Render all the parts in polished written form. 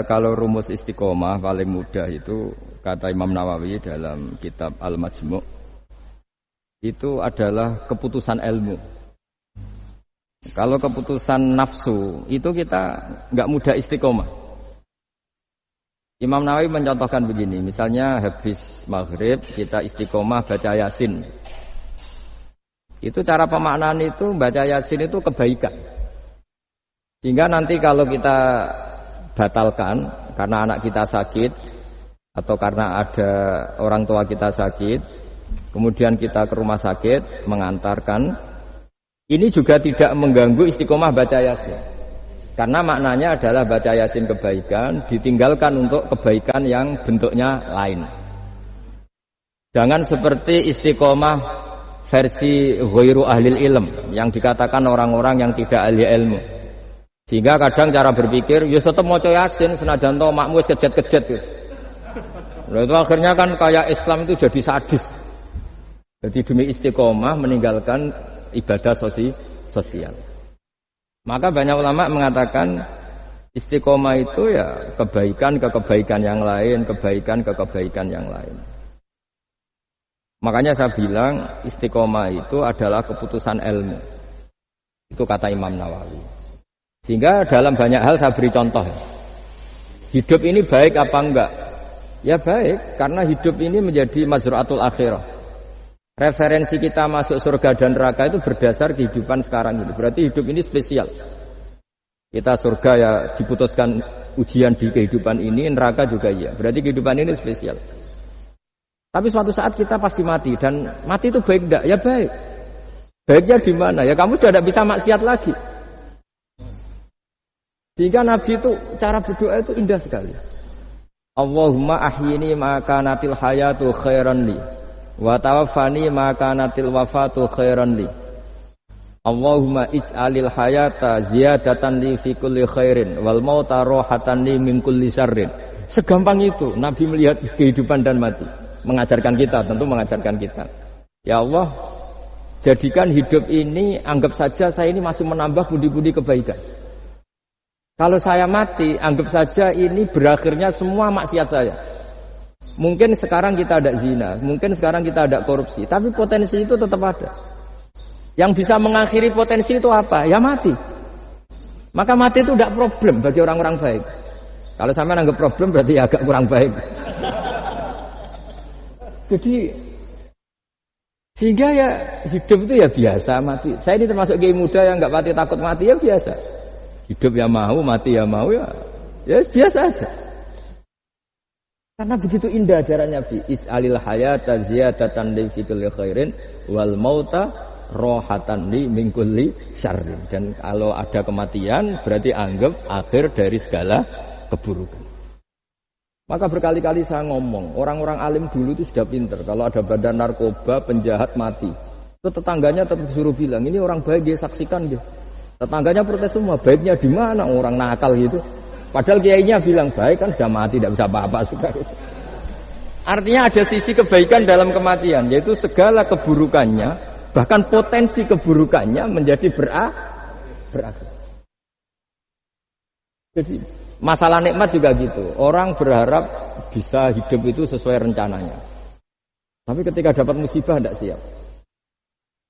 Kalau rumus istiqomah paling mudah itu kata Imam Nawawi dalam kitab Al-Majmu' itu adalah keputusan ilmu. Kalau keputusan nafsu itu kita nggak mudah istiqomah. Imam Nawawi mencontohkan begini, misalnya habis maghrib kita istiqomah baca Yasin. Itu cara pemaknaan itu baca Yasin itu kebaikan. Sehingga nanti kalau kita batalkan karena anak kita sakit atau karena ada orang tua kita sakit, kemudian kita ke rumah sakit mengantarkan, ini juga tidak mengganggu istiqomah baca Yasin. Karena maknanya adalah baca Yasin kebaikan, ditinggalkan untuk kebaikan yang bentuknya lain. Jangan seperti istiqomah versi ghairu ahlil ilm yang dikatakan orang-orang yang tidak ahli ilmu. Sehingga kadang cara berpikir, ya tetap maca Yasin senajan to makmu wis kejet-kejet gitu. Lalu itu akhirnya kan kayak Islam itu jadi sadis. Jadi demi istiqomah meninggalkan ibadah sosial. Maka banyak ulama mengatakan istiqomah itu ya kebaikan ke kebaikan yang lain, kebaikan ke kebaikan yang lain. Makanya saya bilang istiqomah itu adalah keputusan ilmu. Itu kata Imam Nawawi. Sehingga dalam banyak hal saya beri contoh. Hidup ini baik apa enggak? Ya baik, karena hidup ini menjadi mazru'atul akhirah. Referensi kita masuk surga dan neraka itu berdasar kehidupan sekarang ini. Berarti hidup ini spesial. Kita surga ya diputuskan ujian di kehidupan ini, neraka juga iya. Berarti kehidupan ini spesial. Tapi suatu saat kita pasti mati, dan mati itu baik enggak? Ya baik. Baiknya di mana? Ya kamu sudah tidak bisa maksiat lagi. Sehingga Nabi itu cara berdoa itu indah sekali. Allahumma ahyini ma kanatil hayatu khairan li wa tawaffani ma kanatil wafatu khairan li. Allahumma ij'alil hayata ziyadatan li fi kulli khairin wal mauta rohatan li min kulli syarrin. Segampang itu Nabi melihat kehidupan dan mati. Mengajarkan kita, tentu mengajarkan kita. Ya Allah, jadikan hidup ini, anggap saja saya ini masih menambah budi-budi kebaikan. Kalau saya mati, anggap saja ini berakhirnya semua maksiat saya. Mungkin sekarang kita ada zina, mungkin sekarang kita ada korupsi, tapi potensi itu tetap ada. Yang bisa mengakhiri potensi itu apa? Ya mati. Maka mati itu tidak problem bagi orang-orang baik. Kalau sampai anggap problem berarti agak kurang baik. Jadi sehingga ya hidup itu ya biasa, mati. Saya ini termasuk kiai muda yang nggak pati takut mati, ya biasa. Hidup ya mau, mati ya mau, ya biasa aja. Karena begitu indah ajaran Nabi. Ij'alil hayata ziyadatan li fi kulli khairin wal mauta rohatan li min kulli syarrin. Dan kalau ada kematian berarti anggap akhir dari segala keburukan. Maka berkali-kali saya ngomong, orang-orang alim dulu itu sudah pinter. Kalau ada badan narkoba, penjahat mati, itu tetangganya tetap disuruh bilang, ini orang baik, dia saksikan dia. Tetangganya protes semua, baiknya di mana orang nakal gitu. Padahal kiainya bilang baik kan sudah mati, tidak bisa apa-apa sudah. Artinya ada sisi kebaikan dalam kematian, yaitu segala keburukannya, bahkan potensi keburukannya menjadi berakhir. Jadi masalah nikmat juga gitu. Orang berharap bisa hidup itu sesuai rencananya. Tapi ketika dapat musibah tidak siap.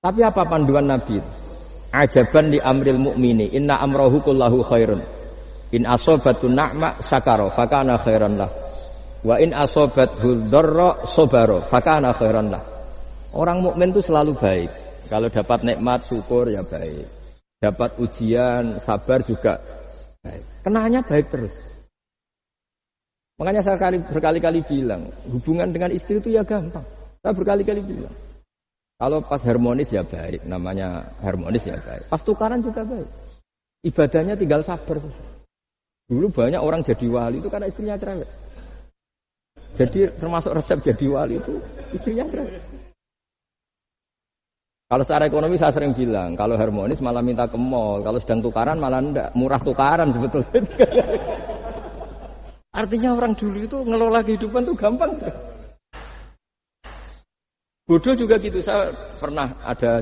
Tapi apa panduan Nabi? Ajaban li amril mu'mini inna amrahu kullahu khairun in asobatun na'ma syakara fakana khairan lah wa in asobathu dharra sobaro fakana khairan lah. Orang mukmin itu selalu baik. Kalau dapat nikmat syukur ya baik, dapat ujian sabar juga baik. Kenanya baik terus. Makanya saya berkali-kali bilang hubungan dengan istri itu ya gampang. Saya berkali-kali bilang kalau pas harmonis ya baik, namanya harmonis ya baik. Pas tukaran juga baik. Ibadahnya tinggal sabar. Dulu banyak orang jadi wali itu karena istrinya cerewet. Jadi termasuk resep jadi wali itu istrinya cerewet. Kalau secara ekonomi saya sering bilang, kalau harmonis malah minta ke mall, kalau sedang tukaran malah enggak, murah tukaran sebetulnya. Artinya orang dulu itu ngelola kehidupan itu gampang sekali. Bodoh juga gitu. Saya pernah ada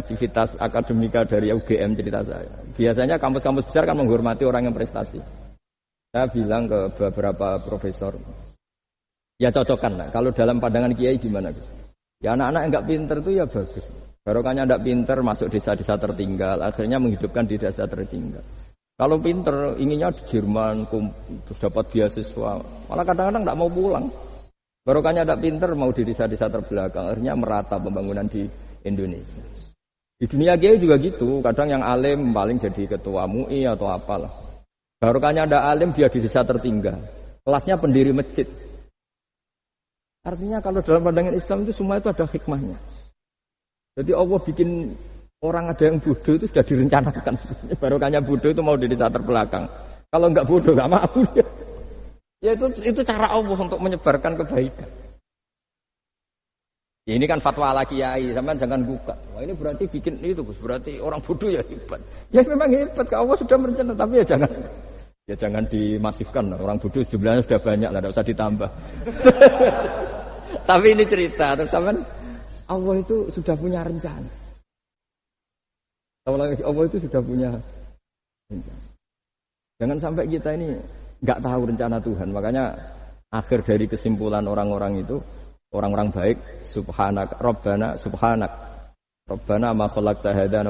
civitas akademika dari UGM cerita saya. Biasanya kampus-kampus besar kan menghormati orang yang prestasi. Saya bilang ke beberapa profesor, ya cocokkan lah. Kalau dalam pandangan kiai gimana Gus? Ya anak-anak yang enggak pinter itu ya bagus. Barokahnya enggak pinter masuk desa-desa tertinggal, akhirnya menghidupkan di desa tertinggal. Kalau pinter inginnya di Jerman, terus dapat beasiswa, malah kadang-kadang enggak mau pulang. Barokahnya enggak pinter mau di desa-desa terbelakang, akhirnya merata pembangunan di Indonesia. Di dunia kiai juga gitu, kadang yang alim paling jadi ketua MUI atau apalah. Barokahnya ada alim dia di desa tertinggal, kelasnya pendiri masjid. Artinya kalau dalam pandangan Islam itu semua itu ada hikmahnya. Jadi Allah bikin orang ada yang bodoh itu sudah direncanakan. Barokahnya bodoh itu mau di desa terbelakang. Kalau enggak bodoh enggak mau dia. Ya itu cara Allah untuk menyebarkan kebaikan. Ya ini kan fatwa ala kiai, sampean jangan buka. Wah ini berarti bikin itu Gus, berarti orang bodoh ya hebat. Ya memang hebat, Allah sudah merencana, tapi ya jangan dimasifkan. Orang bodoh jumlahnya sudah banyak lah, tidak usah ditambah. Tapi ini cerita, terus sampean Allah itu sudah punya rencana. Allah itu sudah punya rencana. Jangan sampai kita ini nggak tahu rencana Tuhan. Makanya akhir dari kesimpulan orang-orang itu, orang-orang baik, subhanak rabbana subhanak rabbana ma khalaqta hadza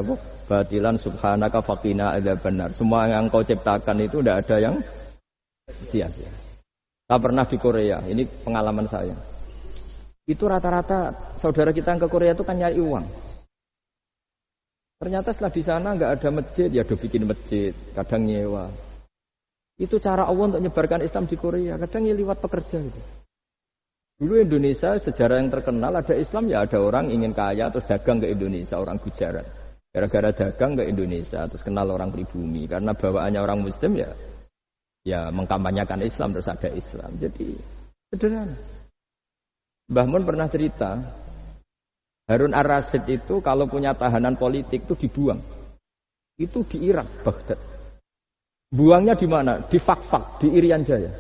batilan subhanaka faqina adzabannar. Semua yang kau ciptakan itu tidak ada yang sia-sia. Saya pernah di Korea, ini pengalaman saya. Itu rata-rata saudara kita yang ke Korea itu kan nyari uang. Ternyata setelah di sana nggak ada masjid, ya udah bikin masjid, kadang nyewa. Itu cara Allah untuk menyebarkan Islam di Korea, kadang ya lewat pekerja gitu. Dulu Indonesia sejarah yang terkenal ada Islam ya ada orang ingin kaya terus dagang ke Indonesia, orang Gujarat. Gara-gara dagang ke Indonesia terus kenal orang pribumi karena bawaannya orang Muslim ya mengkampanyekan Islam terus ada Islam. Jadi sederhana. Mbah Mun pernah cerita Harun Ar-Rasyid itu kalau punya tahanan politik itu dibuang. Itu di Irak, Baghdad. Buangnya di mana? Di Fakfak, di Irian Jaya.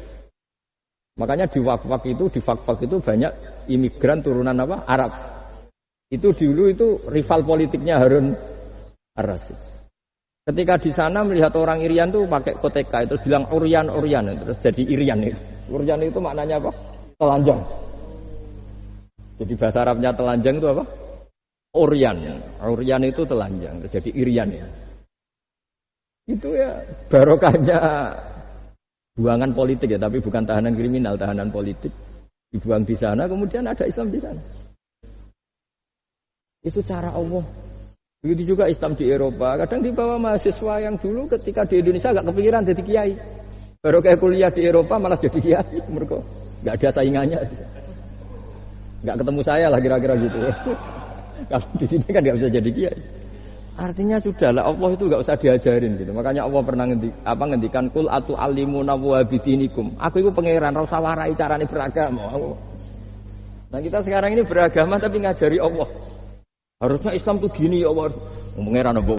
Makanya di Fakfak itu banyak imigran turunan apa? Arab. Itu dulu itu rival politiknya Harun Ar-Rasyid. Ketika di sana melihat orang Irian tuh pakai koteka itu bilang Urian terus jadi Irian itu. Urian itu maknanya apa? Telanjang. Jadi bahasa Arabnya telanjang itu apa? Urian itu telanjang, jadi Irian ya. Itu ya barokahnya buangan politik ya, tapi bukan tahanan kriminal, tahanan politik dibuang di sana, kemudian ada Islam di sana. Itu cara Allah. Begitu juga Islam di Eropa. Kadang dibawa mahasiswa yang dulu ketika di Indonesia agak kepikiran jadi kiai. Baru kayak kuliah di Eropa malah jadi kiai. Mereka nggak ada saingannya. Nggak ketemu saya lah kira-kira gitu. Kalau di sini kan nggak bisa jadi kiai. Artinya sudahlah Allah itu nggak usah diajarin gitu. Makanya Allah pernah ngendikan kul atu alimuna wa bidinikum. Aku itu pangeran, ora usah warai carane beragama. Nah kita sekarang ini beragama tapi ngajari Allah. Harusnya Islam tuh gini ya Allah. Pangeran